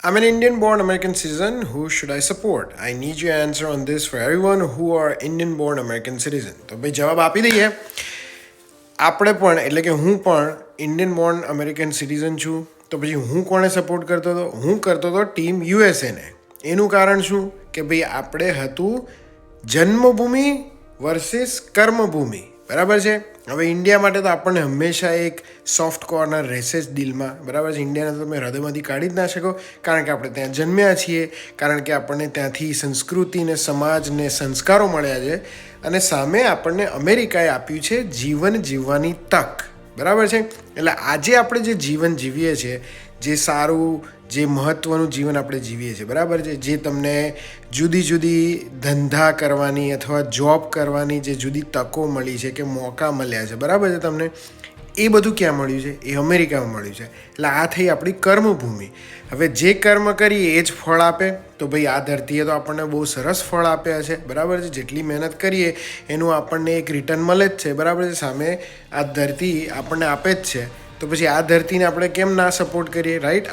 I'm an Indian born American citizen. Who should I support? I need your answer on this for everyone who are Indian born American citizen. તો ભાઈ જવાબ આપી દઈએ. આપણે પણ એટલે કે હું પણ ઇન્ડિયન બોર્ન અમેરિકન સિટીઝન છું. તો પછી હું કોને સપોર્ટ કરતો હતો? હું કરતો હતો ટીમ યુએસએને. એનું કારણ શું કે ભાઈ આપણે હતું જન્મભૂમિ વર્સિસ કર્મભૂમિ, બરાબર છે. હવે ઇન્ડિયા માટે તો આપણને હંમેશા એક સોફ્ટ કોર્નર રહેશે જ દિલમાં, બરાબર છે. ઇન્ડિયાને તો તમે હૃદયમાંથી કાઢી જ ના શકો, કારણ કે આપણે ત્યાં જન્મ્યા છીએ, કારણ કે આપણને ત્યાંથી સંસ્કૃતિ ને સમાજ ને સંસ્કારો મળ્યા છે, અને સામે આપણને અમેરિકાએ આપ્યું છે જીવન જીવવાની તક, બરાબર છે. એટલે આજે આપણે જે જીવન જીવીએ છીએ, જે સારું જે મહત્ત્વનું જીવન આપણે જીવીએ છીએ, બરાબર છે, જે તમને જુદી જુદી ધંધા કરવાની અથવા જોબ કરવાની જે જુદી તકો મળી છે કે મોકા મળ્યા છે, બરાબર છે તમને, એ બધું ક્યાં મળ્યું છે? એ અમેરિકામાં મળ્યું છે. એટલે આ થઈ આપણી કર્મભૂમિ. હવે જે કર્મ કરીએ એ જ ફળ આપે. તો ભાઈ આ ધરતીએ તો આપણને બહુ સરસ ફળ આપ્યા છે, બરાબર છે. જેટલી મહેનત કરીએ એનું આપણને એક રિટર્ન મળે જ છે, બરાબર છે. સામે આ ધરતી આપણને આપે જ છે. તો પછી આ ધરતીને આપણે કેમ ના સપોર્ટ કરીએ, રાઈટ?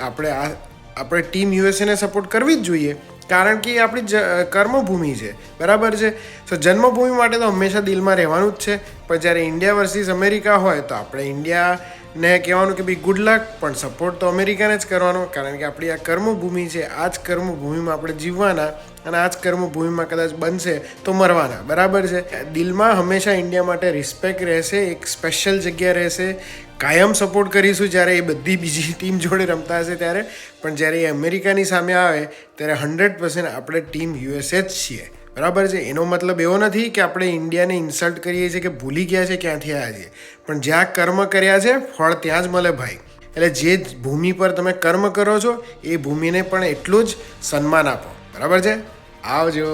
આપણે ટીમ યુએસએને સપોર્ટ કરવી જ જોઈએ, કારણ કે એ આપણી કર્મભૂમિ છે, બરાબર છે. તો જન્મભૂમિ માટે તો હંમેશા દિલમાં રહેવાનું જ છે. પણ જ્યારે ઇન્ડિયા વર્સિસ અમેરિકા હોય તો આપણે ઇન્ડિયાને કહેવાનું કે ભાઈ ગુડ લક, પણ સપોર્ટ તો અમેરિકાને જ કરવાનો, કારણ કે આપણી આ કર્મભૂમિ છે. આ જ કર્મભૂમિમાં આપણે જીવવાના, અને આ જ કર્મભૂમિમાં કદાચ બનશે તો મરવાના, બરાબર છે. દિલમાં હંમેશા ઇન્ડિયા માટે રિસ્પેક્ટ રહેશે, એક સ્પેશિયલ જગ્યા રહેશે. કાયમ સપોર્ટ કરીશું જ્યારે એ બધી બીજી ટીમ જોડે રમતા હશે ત્યારે. પણ જ્યારે એ અમેરિકાની સામે આવે ત્યારે 100% આપણે ટીમ યુએસએ જ છીએ, બરાબર છે. એનો મતલબ એવો નથી કે આપણે ઇન્ડિયાને ઇન્સલ્ટ કરીએ છીએ કે ભૂલી ગયા છે ક્યાંથી આવ્યા છીએ, પણ જ્યાં કર્મ કર્યા છે ફળ ત્યાં જ મળે ભાઈ. એટલે જે ભૂમિ પર તમે કર્મ કરો છો એ ભૂમિને પણ એટલું જ સન્માન આપો, બરાબર છે. આવજો.